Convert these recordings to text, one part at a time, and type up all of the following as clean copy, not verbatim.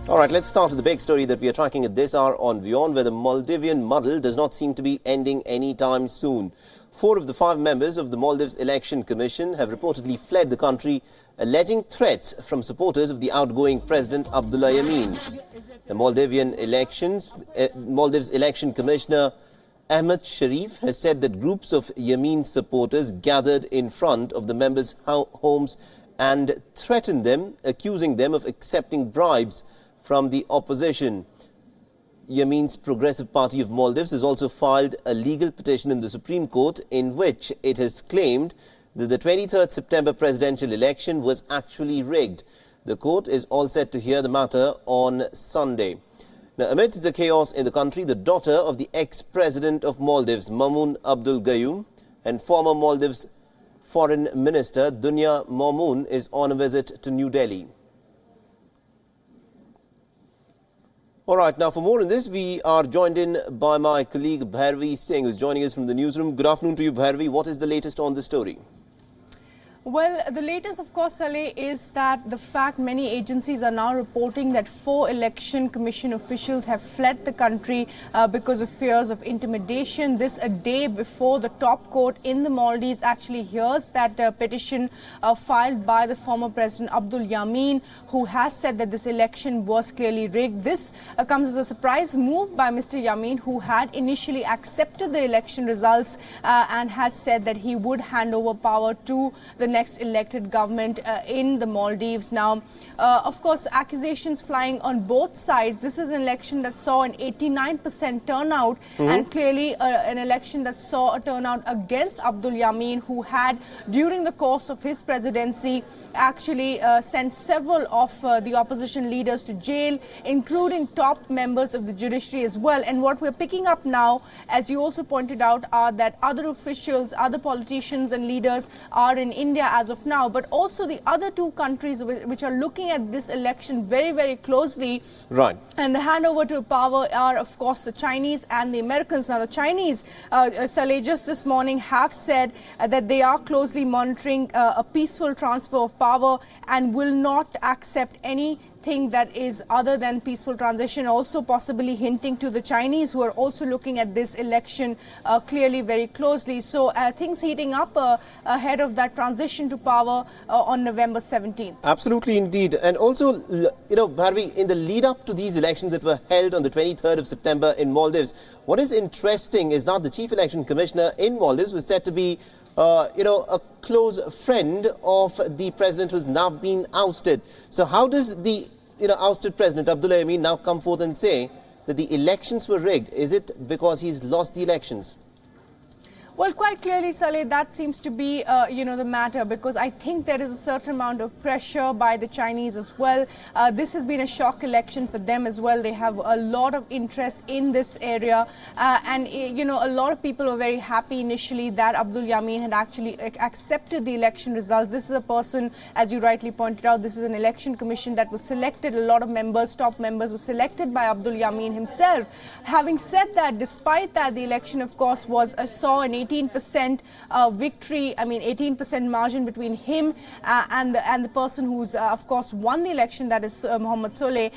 All right, let's start with the big story that we are tracking at this hour on Wion, where the Maldivian muddle does not seem to be ending anytime soon. 4 of the 5 members of the Maldives Election Commission have reportedly fled the country, alleging threats from supporters of the outgoing President Abdullah Yameen. The Maldives Election Commissioner Ahmed Sharif has said that groups of Yameen supporters gathered in front of the members' homes and threatened them, accusing them of accepting bribes from the opposition. Yameen's Progressive Party of Maldives has also filed a legal petition in the Supreme Court in which it has claimed that the 23rd September presidential election was actually rigged. The court is all set to hear the matter on Sunday. Now, amidst the chaos in the country, the daughter of the ex-president of Maldives, Maumoon Abdul Gayoom, and former Maldives Foreign Minister Dunya Maumoon is on a visit to New Delhi. All right, now for more on this, we are joined in by my colleague Bhairavi Singh, who's joining us from the newsroom. Good afternoon to you, Bhairavi. What is the latest on the story? Well, the latest, of course, Saleh, is that the fact many agencies are now reporting that 4 election commission officials have fled the country because of fears of intimidation. This a day before the top court in the Maldives actually hears that petition filed by the former President Abdul Yameen, who has said that this election was clearly rigged. This comes as a surprise move by Mr. Yameen, who had initially accepted the election results and had said that he would hand over power to the next elected government in the Maldives. Now, of course, accusations flying on both sides. This is an election that saw an 89% turnout and clearly an election that saw a turnout against Abdul Yameen, who had, during the course of his presidency, actually sent several of the opposition leaders to jail, including top members of the judiciary as well. And what we're picking up now, as you also pointed out, are that other officials, other politicians and leaders are in India as of now, but also the other 2 countries which are looking at this election very, very closely. Right. And the handover to power are, of course, the Chinese and the Americans. Now, the Chinese, Saleh, just this morning have said that they are closely monitoring a peaceful transfer of power and will not accept anything that is other than peaceful transition, also possibly hinting to the Chinese, who are also looking at this election clearly very closely. So things heating up ahead of that transition to power on November 17th. Absolutely indeed. And also, Bhairavi, in the lead up to these elections that were held on the 23rd of September in Maldives, what is interesting is that the Chief Election Commissioner in Maldives was said to be a close friend of the president who's now been ousted. So how does the ousted president Abdullah Yameen now come forth and say that the elections were rigged? Is it because he's lost the elections? Well, quite clearly, Saleh, that seems to be, the matter, because I think there is a certain amount of pressure by the Chinese as well. This has been a shock election for them as well. They have a lot of interest in this area. A lot of people were very happy initially that Abdul Yameen had actually accepted the election results. This is a person, as you rightly pointed out, this is an election commission that was selected. A lot of members, top members, were selected by Abdul Yameen himself. Having said that, despite that, the election, of course, saw an 18% victory, 18% margin between him and the person who's, of course, won the election, that is Mohammad Soleh.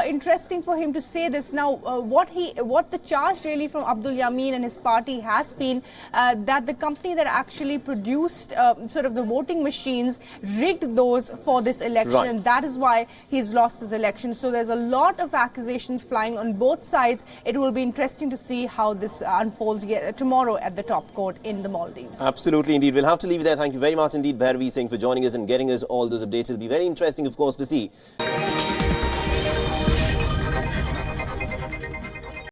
Interesting for him to say this. Now, what the charge really from Abdul Yameen and his party has been that the company that actually produced the voting machines rigged those for this election, right, and that is why he's lost his election. So there's a lot of accusations flying on both sides. It will be interesting to see how this unfolds tomorrow at the top court in the Maldives. Absolutely indeed. We'll have to leave it there. Thank you very much indeed, Bhairavi Singh, for joining us and getting us all those updates. It'll be very interesting, of course, to see.